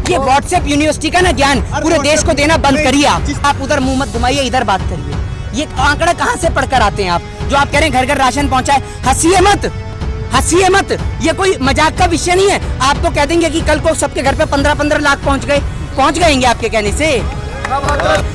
ये WhatsApp university का ना ज्ञान पूरे देश को देना बंद करिए। आप उधर मुंह मत घुमाइए, इधर बात करिए। ये आंकड़ा कहाँ से पढ़कर आते हैं आप, जो आप कह रहे हैं घर घर राशन पहुंचाए? हंसिए मत, हंसिए मत, ये कोई मजाक का विषय नहीं है। आप तो कह देंगे कि कल को सबके घर पे 15-15 लाख पहुंच गएंगे आपके कहने से।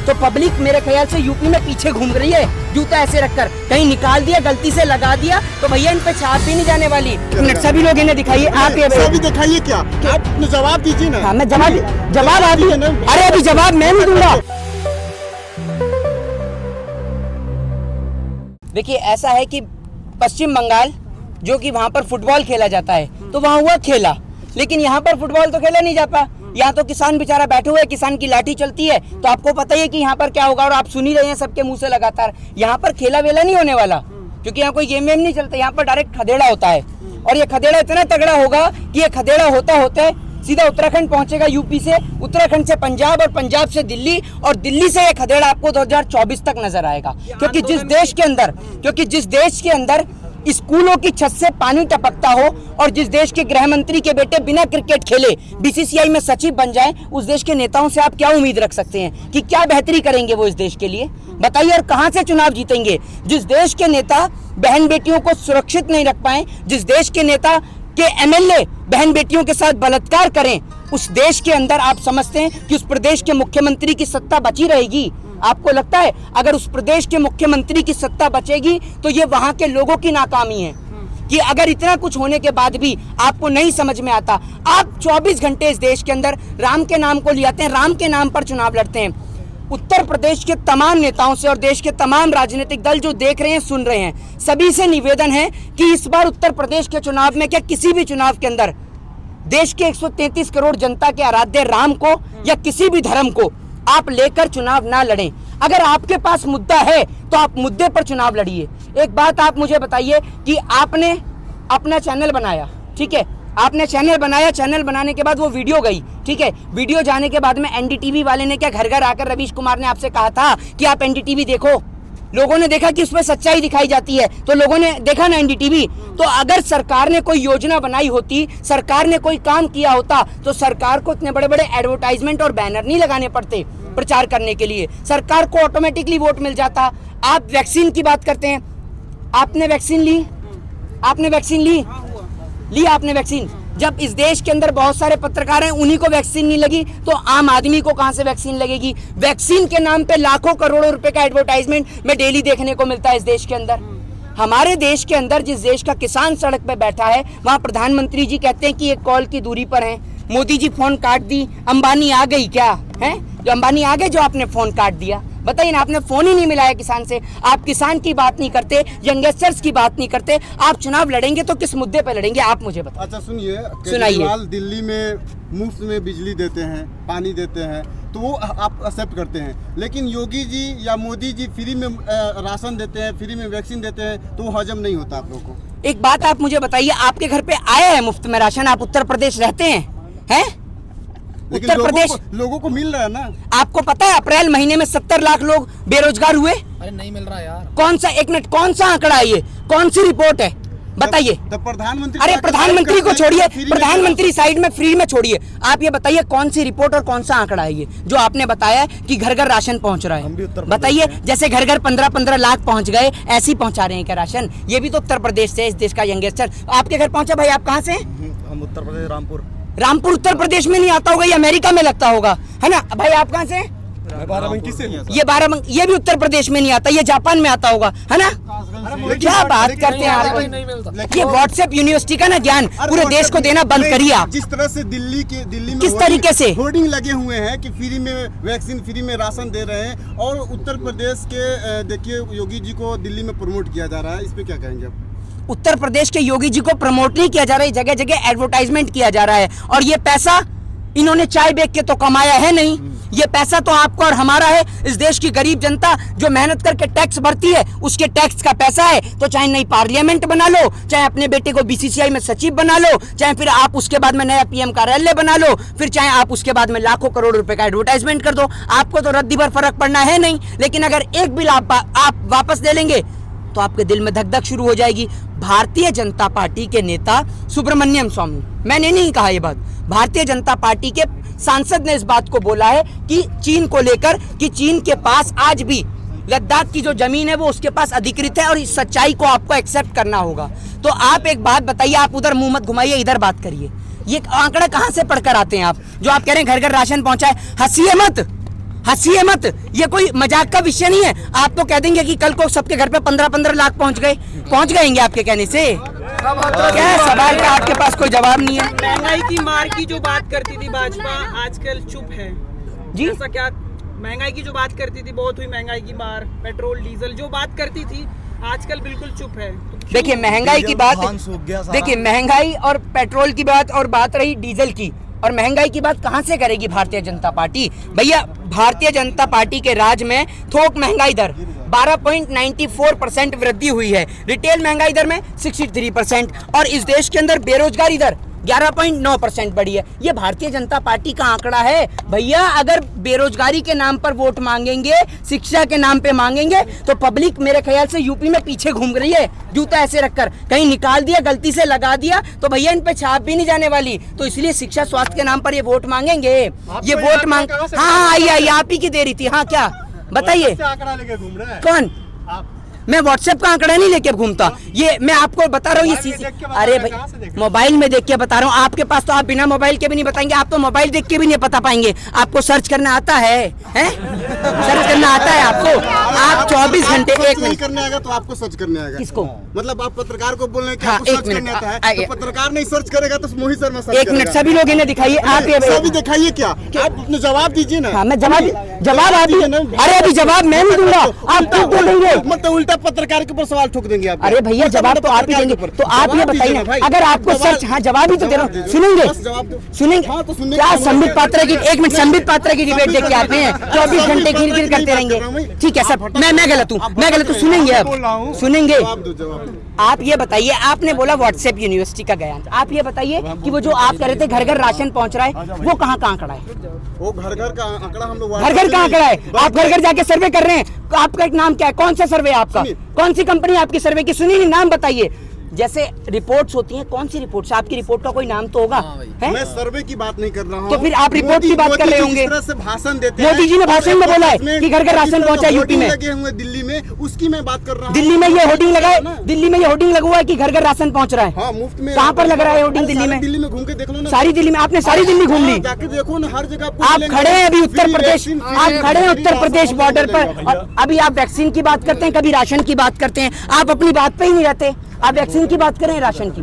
तो पब्लिक मेरे ख्याल से यूपी में पीछे घूम रही है, जूता ऐसे रखकर, कहीं निकाल दिया, गलती से लगा दिया तो भैया इन पे छाप भी नहीं जाने वाली। सभी लोग इन्हें दिखाइए, आप ये दिखाइए क्या, आप जवाब दीजिए ना। हाँ, मैं जवाब आप ही, अरे अभी जवाब मैं नहीं दूंगा। देखिए ऐसा है कि पश्चिम बंगाल जो कि वहाँ पर फुटबॉल खेला जाता है, तो वहाँ हुआ खेला, लेकिन यहाँ पर फुटबॉल तो खेला नहीं जाता। यहाँ तो किसान बेचारा बैठे हुए, किसान की लाठी चलती है, तो आपको पता ही है कि यहाँ पर क्या होगा, और आप सुन ही रहे हैं सबके मुंह से लगातार। यहाँ पर खेला वेला नहीं होने वाला, क्योंकि यहाँ कोई गेम वेम नहीं चलता, यहाँ पर डायरेक्ट खदेड़ा होता है। और ये खदेड़ा इतना तगड़ा होगा कि ये खदेड़ा होता होता सीधा उत्तराखंड पहुंचेगा, यूपी से, उत्तराखंड से पंजाब, और पंजाब से दिल्ली, और दिल्ली से ये खदेड़ा आपको 2024 तक नजर आएगा। क्योंकि जिस देश के अंदर स्कूलों की छत से पानी टपकता हो, और जिस देश के गृह मंत्री के बेटे बिना क्रिकेट खेले बीसीसीआई में सचिव बन जाएं, उस देश के नेताओं से आप क्या उम्मीद रख सकते हैं कि क्या बेहतरी करेंगे वो इस देश के लिए? बताइए, और कहां से चुनाव जीतेंगे? जिस देश के नेता बहन बेटियों को सुरक्षित नहीं रख पाए, जिस देश के नेता के एमएलए बहन बेटियों के साथ बलात्कार करें, उस देश के अंदर आप समझते हैं कि उस प्रदेश के मुख्यमंत्री की सत्ता बची रहेगी? आपको लगता है अगर उस प्रदेश के मुख्यमंत्री की सत्ता बचेगी तो ये वहां के लोगों की नाकामी है? कि अगर इतना कुछ होने के बाद भी आपको नहीं समझ में आता, आप 24 घंटे इस देश के अंदर राम के नाम को ले आते हैं, राम के नाम पर चुनाव लड़ते हैं। उत्तर प्रदेश के तमाम नेताओं से और देश के तमाम राजनीतिक दल जो देख रहे हैं, सुन रहे हैं, सभी से निवेदन है कि इस बार उत्तर प्रदेश के चुनाव में, क्या किसी भी चुनाव के अंदर, देश के 133 करोड़ जनता के आराध्य राम को या किसी भी धर्म को आप लेकर चुनाव ना लड़ें। अगर आपके पास मुद्दा है तो आप मुद्दे पर चुनाव लड़िए। एक बात आप मुझे बताइए कि आपने अपना चैनल बनाया, ठीक है, आपने चैनल बनाया, चैनल बनाने के बाद वो वीडियो गई, ठीक है, वीडियो जाने के बाद में एनडीटीवी वाले ने क्या घर घर आकर रवीश कुमार ने आपसे कहा था कि आप एनडीटीवी देखो? लोगों ने देखा कि उसमें सच्चाई दिखाई जाती है, तो लोगों ने देखा ना एनडीटीवी। तो अगर सरकार ने कोई योजना बनाई होती, सरकार ने कोई काम किया होता, तो सरकार को इतने बड़े बड़े एडवर्टाइजमेंट और बैनर नहीं लगाने पड़ते प्रचार करने के लिए, सरकार को ऑटोमेटिकली वोट मिल जाता। आप वैक्सीन की बात करते हैं, आपने वैक्सीन ली? आपने वैक्सीन ली? आपने वैक्सीन? जब इस देश के अंदर बहुत सारे पत्रकार हैं, उन्हीं को वैक्सीन नहीं लगी, तो आम आदमी को कहां से वैक्सीन लगेगी? वैक्सीन के नाम पे लाखों करोड़ों रुपए का एडवर्टाइजमेंट में डेली देखने को मिलता है इस देश के अंदर। हमारे देश के अंदर जिस देश का किसान सड़क पे बैठा है, वहां प्रधानमंत्री जी कहते हैं कि एक कॉल की दूरी पर हैं। मोदी जी फोन काट दी, अंबानी आ गई क्या है? जो अंबानी आ गए जो आपने फोन काट दिया? बताइए ना, आपने फोन ही नहीं मिलाया किसान से। आप किसान की बात नहीं करते, यंगस्टर्स की बात नहीं करते। आप चुनाव लड़ेंगे तो किस मुद्दे पे लड़ेंगे, आप मुझे बताइए। अच्छा सुनिए, केजरीवाल दिल्ली में मुफ्त में बिजली देते हैं, पानी देते हैं, तो वो आप एक्सेप्ट करते हैं, लेकिन योगी जी या मोदी जी फ्री में राशन देते हैं, फ्री में वैक्सीन देते हैं, तो वो हजम नहीं होता आप लोगों को। एक बात आप मुझे बताइए, आपके घर पे आया है मुफ्त में राशन? आप उत्तर प्रदेश रहते हैं? उत्तर प्रदेश लोगों को मिल रहा है ना। आपको पता है अप्रैल महीने में 70 लाख लोग बेरोजगार हुए? अरे नहीं मिल रहा यार। कौन सा, एक मिनट, कौन सा आंकड़ा है ये? कौन सी रिपोर्ट है, बताइए? प्रधानमंत्री, अरे प्रधानमंत्री को छोड़िए, प्रधानमंत्री साइड में, फ्री में छोड़िए, आप ये बताइए कौन सी रिपोर्ट और कौन सा आंकड़ा है ये जो आपने बताया कि घर घर राशन पहुंच रहा है? बताइए, जैसे घर घर 15-15 लाख पहुंच गए, ऐसे ही पहुंचा रहे हैं क्या राशन? ये भी तो उत्तर प्रदेश से, इस देश का यंगस्टर आपके घर पहुंचा। भाई आप कहाँ से? हम उत्तर प्रदेश, रामपुर उत्तर प्रदेश में नहीं आता होगा, ये अमेरिका में लगता होगा, है ना? भाई आप कहाँ से? बाराबंकी से। ये भी उत्तर प्रदेश में नहीं आता, ये जापान में आता होगा, है ना? क्या बात करते हैं आप? ये व्हाट्सएप यूनिवर्सिटी का ना ज्ञान पूरे देश को देना बंद करिए आप। जिस तरह से दिल्ली में किस तरीके से होर्डिंग लगे हुए हैं कि फ्री में वैक्सीन, फ्री में राशन दे रहे हैं, और उत्तर प्रदेश के देखिए योगी जी को दिल्ली में प्रमोट किया जा रहा है, इस पे क्या कहेंगे आप? उत्तर प्रदेश के योगी जी को प्रमोट नहीं किया जा रहा है, जगह जगह एडवर्टाइजमेंट किया जा रहा है, और ये पैसा इन्होंने चाय बेच के तो कमाया है नहीं, ये पैसा तो आपका और हमारा है। इस देश की गरीब जनता जो मेहनत करके टैक्स भरती है, उसके टैक्स का पैसा है। तो चाहे नई पार्लियामेंट बना लो, चाहे अपने बेटे को बीसीसीआई में सचिव बना लो, चाहे फिर आप उसके बाद में नया पीएम कार्यालय बना लो, फिर चाहे आप उसके बाद में लाखों करोड़ रुपए का एडवर्टाइजमेंट कर दो, आपको तो रद्दी भर फर्क पड़ना है नहीं। लेकिन अगर एक बिल आप वापस ले लेंगे तो आपके दिल में धक धक शुरू हो जाएगी। भारतीय जनता पार्टी के नेता सुब्रमण्यम स्वामी, मैंने नहीं कहा ये बात, भारतीय जनता पार्टी के सांसद ने इस बात को बोला है कि चीन को लेकर कि चीन के पास आज भी लद्दाख की जो जमीन है वो उसके पास अधिकृत है और इस सच्चाई को आपको एक्सेप्ट करना होगा। तो आप एक बात बताइए, आप उधर मुंह मत घुमाइए, इधर बात करिए। ये आंकड़ा कहां से पढ़कर आते हैं आप, जो आप कह रहे हैं घर घर राशन पहुंचा है? हंसिए मत, ये कोई मजाक का विषय नहीं है। आप तो कह देंगे कि कल को सबके घर पे 15-15 लाख पहुंच गएंगे आपके कहने से। क्या सवाल का आपके पास कोई जवाब नहीं है? महंगाई की मार की जो बात करती थी भाजपा आजकल चुप है जी। ऐसा क्या? महंगाई की जो बात करती थी, बहुत हुई महंगाई की मार, पेट्रोल डीजल जो बात करती थी आजकल बिल्कुल चुप है। देखिए महंगाई की बात, देखिए महंगाई और पेट्रोल की बात और बात रही डीजल की, और महंगाई की बात कहां से करेगी भारतीय जनता पार्टी? भैया भारतीय जनता पार्टी के राज में थोक महंगाई दर 12.94% वृद्धि हुई है, रिटेल महंगाई दर में 63% और इस देश के अंदर बेरोजगारी दर 11.9% बढ़ी है। ये भारतीय जनता पार्टी का आंकड़ा है। भैया अगर बेरोजगारी के नाम पर वोट मांगेंगे, शिक्षा के नाम पे मांगेंगे, तो पब्लिक मेरे ख्याल से यूपी में पीछे घूम रही है, जूता ऐसे रखकर कहीं निकाल दिया, गलती से लगा दिया तो भैया इन पे छाप भी नहीं जाने वाली। तो इसलिए शिक्षा स्वास्थ्य के नाम पर ये वोट मांगेंगे, ये वोट मांग। हाँ आइए, आप ही की दे रही थी। हाँ क्या बताइए? कौन? मैं व्हाट्सएप का आंकड़ा नहीं लेके घूमता, ये मैं आपको बता रहा हूँ। ये सीसी, अरे भाई मोबाइल में देख के बता रहा हूँ। आपके पास तो आप बिना मोबाइल के भी नहीं बताएंगे, आप तो मोबाइल देख के भी नहीं पता पाएंगे। आपको सर्च करना आता है, सर्च करना आता है आपको? आप 24 घंटे एक मिनट करने आएगा तो आपको सर्च करने आएगा। किसको? मतलब आप पत्रकार को बोल रहे हैं कि हाँ, आपको सर्च करने आता है, तो पत्रकार नहीं सर्च करेगा तो मोहित शर्मा सर्च एक मिनट, सभी लोग इन्हें दिखाइए। आप ये सभी दिखाइए, क्या आप अपने जवाब दीजिए ना। हाँ मैं जवाब आप, अरे अभी जवाब मैं नहीं दूंगा, आप क्यों बोलेंगे? मतलब उल्टा पत्रकार के ऊपर सवाल ठोक देंगे आप। अरे भैया जवाब तो आप ही देंगे, तो आप ये बताइए ना, अगर आपको सर्च, हाँ जवाब ही तो दे रहा हूँ, सुनेंगे क्या? संबित पात्रा की, एक मिनट, संबित पात्रा की डिबेट देख के आते हैं, 24 घंटे घिर करते रहेंगे। ठीक है सर, मैं गलत हूँ, सुनेंगे अब, सुनेंगे। आप ये बताइए, आपने बोला व्हाट्सएप यूनिवर्सिटी का गया, आप ये बताइए कि वो जो आप कह रहे थे घर घर राशन पहुंच रहा है, वो कहाँ का आंकड़ा है? वो घर घर का आंकड़ा हम लोग, घर घर का आंकड़ा है। आप घर घर जाके सर्वे कर रहे हैं, तो आपका एक नाम क्या है? कौन सा सर्वे है आपका? कौन सी कंपनी आपकी सर्वे की? सुनिए, नाम बताइए। जैसे रिपोर्ट्स होती हैं, कौन सी रिपोर्ट्स? आपकी रिपोर्ट का कोई नाम तो होगा? मैं सर्वे की बात नहीं कर रहा हूँ। तो फिर आप रिपोर्ट की बात कर रहे होंगे। भाषण देते हैं, मोदी जी ने भाषण में बोला है कि घर घर राशन पहुंचा यूपी में, लगे हुए दिल्ली में, उसकी मैं बात कर रहा हूँ। दिल्ली में ये होर्डिंग लगा है, दिल्ली में ये होर्डिंग लगा हुआ है कि घर घर राशन पहुंच रहा है। हाँ, मुफ्त में। कहाँ पर लग रहा है होर्डिंग? दिल्ली में। दिल्ली में घूम के देख लो ना, सारी दिल्ली में। आपने सारी दिल्ली घूम ली, जाके देखो ना, हर जगह आप खड़े हैं अभी उत्तर प्रदेश, आप खड़े हैं उत्तर प्रदेश बॉर्डर पर, और अभी आप वैक्सीन की बात करते हैं, कभी राशन की बात करते हैं। आप अपनी बात पे ही नहीं रहते, आप वैक्सीन की बात करें, राशन की।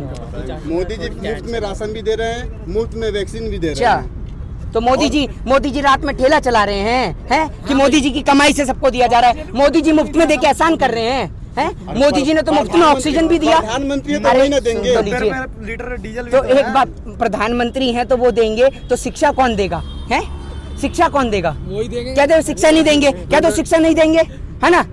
मोदी जी मुफ्त में राशन भी दे रहे हैं, मुफ्त में वैक्सीन भी दे रहे हैं। तो मोदी जी रात में ठेला चला रहे हैं कि मोदी जी की कमाई से सबको दिया जा रहा है? मोदी जी मुफ्त में देके एहसान कर रहे हैं? मोदी जी ने तो मुफ्त में ऑक्सीजन भी दिया। प्रधानमंत्री तो वही ना देंगे। Litre diesel. तो एक बात, प्रधानमंत्री हैं तो वो देंगे, तो शिक्षा कौन देगा? है शिक्षा कौन देगा? वही देंगे। क्या दो शिक्षा नहीं देंगे? क्या दो शिक्षा नहीं देंगे? है ना,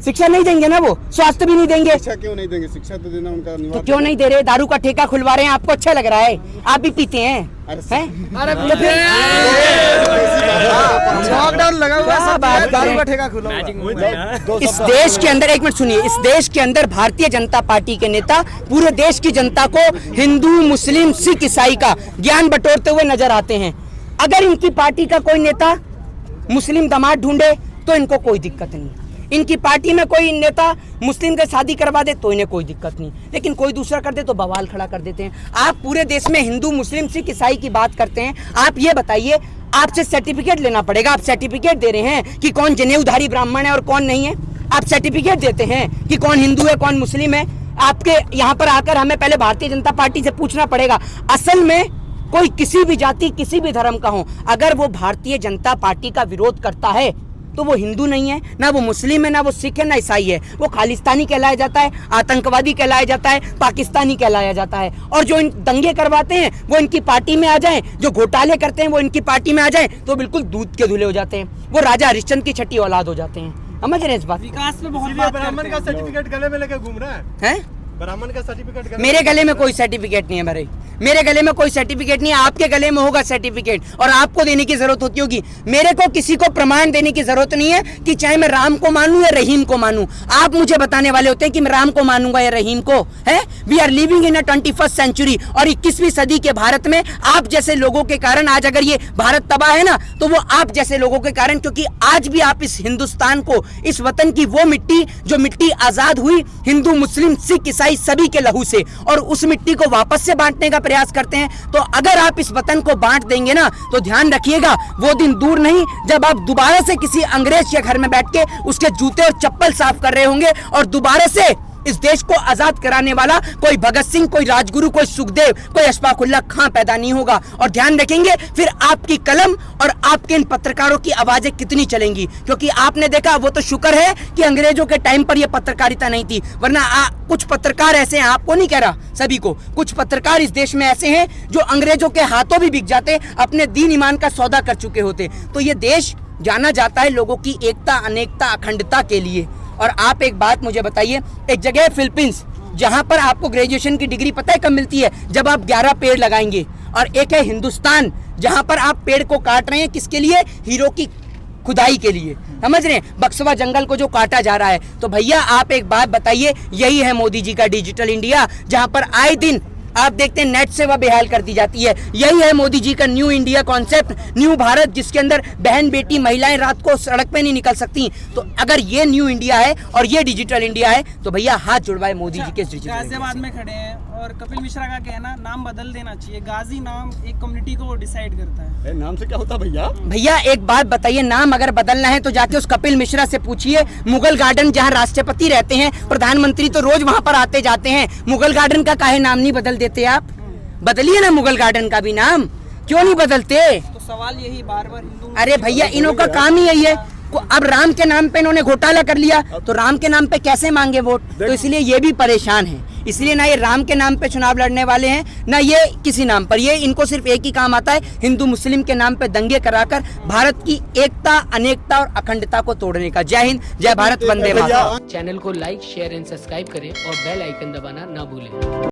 शिक्षा नहीं देंगे ना, वो स्वास्थ्य भी नहीं देंगे। शिक्षा क्यों नहीं देंगे? शिक्षा तो देना उनका अनिवार्य। तो क्यों नहीं दे रहे? दारू का ठेका खुलवा रहे हैं, आपको अच्छा लग रहा है? आप भी पीते हैं, हैं? तो फिर लॉकडाउन लगा हुआ है, बात दारू का ठेका खुला। इस देश के अंदर, एक मिनट सुनिए, इस देश के अंदर भारतीय जनता पार्टी के नेता पूरे देश की जनता को हिंदू, मुस्लिम, सिख, ईसाई का ज्ञान बटोरते हुए नजर आते हैं। अगर इनकी पार्टी का कोई नेता मुस्लिम दामाद ढूंढे तो इनको कोई दिक्कत नहीं, इनकी पार्टी में कोई नेता मुस्लिम से शादी करवा दे तो इन्हें कोई दिक्कत नहीं, लेकिन कोई दूसरा कर दे तो बवाल खड़ा कर देते हैं। आप पूरे देश में हिंदू, मुस्लिम, सिख, ईसाई की बात करते हैं। आप ये बताइए, आपसे सर्टिफिकेट लेना पड़ेगा, आप सर्टिफिकेट दे रहे हैं कि कौन जनेऊधारी ब्राह्मण है और कौन नहीं है? आप सर्टिफिकेट देते हैं कि कौन हिंदू है, कौन मुस्लिम है? आपके यहाँ पर आकर हमें पहले भारतीय जनता पार्टी से पूछना पड़ेगा। असल में कोई किसी भी जाति, किसी भी धर्म का हो, अगर वो भारतीय जनता पार्टी का विरोध करता है तो वो हिंदू नहीं है, ना वो मुस्लिम है, ना वो सिख है, ना ईसाई है। वो खालिस्तानी कहलाया जाता है, आतंकवादी कहलाया जाता है, पाकिस्तानी कहलाया जाता है। और जो इन दंगे करवाते हैं वो इनकी पार्टी में आ जाएं, जो घोटाले करते हैं वो इनकी पार्टी में आ जाएं, तो बिल्कुल दूध के धुले हो जाते हैं। वो राजा हरिश्चंद्र की छठी औलाद हो जाते हैं। समझ रहे हैं इस बात? विकास में बहुत ब्राह्मण का सर्टिफिकेट गले में लेके घूम रहा है। ब्राह्मण का सर्टिफिकेट मेरे गले में कोई सर्टिफिकेट नहीं है भाई, मेरे गले में कोई सर्टिफिकेट नहीं है। आपके गले में होगा सर्टिफिकेट और आपको देने की जरूरत होती होगी। मेरे को किसी को प्रमाण देने की जरूरत नहीं है कि चाहे मैं राम को मानूं या रहीम को मानूं। आप मुझे बताने वाले होते हैं कि मैं राम को मानूंगा या रहीम को। है we are living in a 21st century और 21वीं सदी के भारत में आप जैसे लोगों के कारण आज अगर ये भारत तबाह है ना, तो वो आप जैसे लोगों के कारण, क्योंकि आज भी आप इस हिंदुस्तान को, इस वतन की वो मिट्टी जो मिट्टी आजाद हुई हिंदू मुस्लिम सिख ईसाई सभी के लहू से, और उस मिट्टी को वापस से बांटने का प्रयास करते हैं। तो अगर आप इस वतन को बांट देंगे ना, तो ध्यान रखिएगा वो दिन दूर नहीं जब आप दोबारा से किसी अंग्रेज के घर में बैठ के उसके जूते और चप्पल साफ कर रहे होंगे और दोबारा से इस देश को आजाद कराने वाला कोई भगत सिंह, कोई राजगुरु, कोई सुखदेव, कोई अशफाकुल्लाह खां पैदा नहीं होगा। और ध्यान रखेंगे फिर आपकी कलम और आपके इन पत्रकारों की आवाजें कितनी चलेंगी, क्योंकि आपने देखा वो तो शुक्र है कि अंग्रेजों के टाइम पर यह पत्रकारिता नहीं थी, वरना कुछ पत्रकार ऐसे हैं, आपको नहीं कह रहा सभी को, कुछ पत्रकार इस देश में ऐसे हैं जो अंग्रेजों के हाथों भी बिक जाते, अपने दीन ईमान का सौदा कर चुके होते। तो ये देश जाना जाता है लोगों की एकता, अनेकता, अखंडता के लिए। और आप एक बात मुझे बताइए, एक जगह है फिलीपींस जहां पर आपको ग्रेजुएशन की डिग्री पता है कब मिलती है, जब आप 11 पेड़ लगाएंगे। और एक है हिंदुस्तान जहां पर आप पेड़ को काट रहे हैं, किसके लिए? हीरो की खुदाई के लिए, समझ रहे हैं? बक्सवा जंगल को जो काटा जा रहा है। तो भैया आप एक बात बताइए, यही है मोदी जी का डिजिटल इंडिया, जहां पर आए दिन आप देखते हैं नेट सेवा बेहाल कर दी जाती है। यही है मोदी जी का new India concept, new Bharat, जिसके अंदर बहन बेटी महिलाएं रात को सड़क पे नहीं निकल सकती। तो अगर ये न्यू इंडिया है और ये डिजिटल इंडिया है, तो भैया हाथ जुड़वाए मोदी जी के डिजिटल। गाजियाबाद में खड़े हैं और कपिल मिश्रा का कहना नाम बदल देना चाहिए। गाजी नाम एक कम्युनिटी को डिसाइड करता है। नाम से क्या होता है भैया? भैया एक बात बताइए, नाम अगर बदलना है तो जाके उस कपिल मिश्रा से पूछिए। मुगल गार्डन जहां राष्ट्रपति रहते हैं, प्रधानमंत्री तो रोज वहां पर आते जाते हैं, मुगल गार्डन का काहे नाम नहीं बदल देते आप? बदलिए ना मुगल गार्डन का भी नाम, क्यों नहीं बदलते? तो सवाल यही बार बार हिंदू, अरे भैया इन्हों का काम ही यही है। अब राम के नाम पे इन्होंने घोटाला कर लिया, तो राम के नाम पे कैसे मांगे वोट? तो इसलिए ये भी परेशान है। इसलिए ना ये राम के नाम पे चुनाव लड़ने वाले हैं, ना ये किसी नाम पर। ये इनको सिर्फ एक ही काम आता है, हिंदू मुस्लिम के नाम पे दंगे कराकर भारत की एकता, अनेकता और अखंडता को तोड़ने का। जय हिंद, जय भारत, वंदे मातरम। चैनल को लाइक, शेयर एंड सब्सक्राइब करें और बेल आइकन दबाना ना भूलें।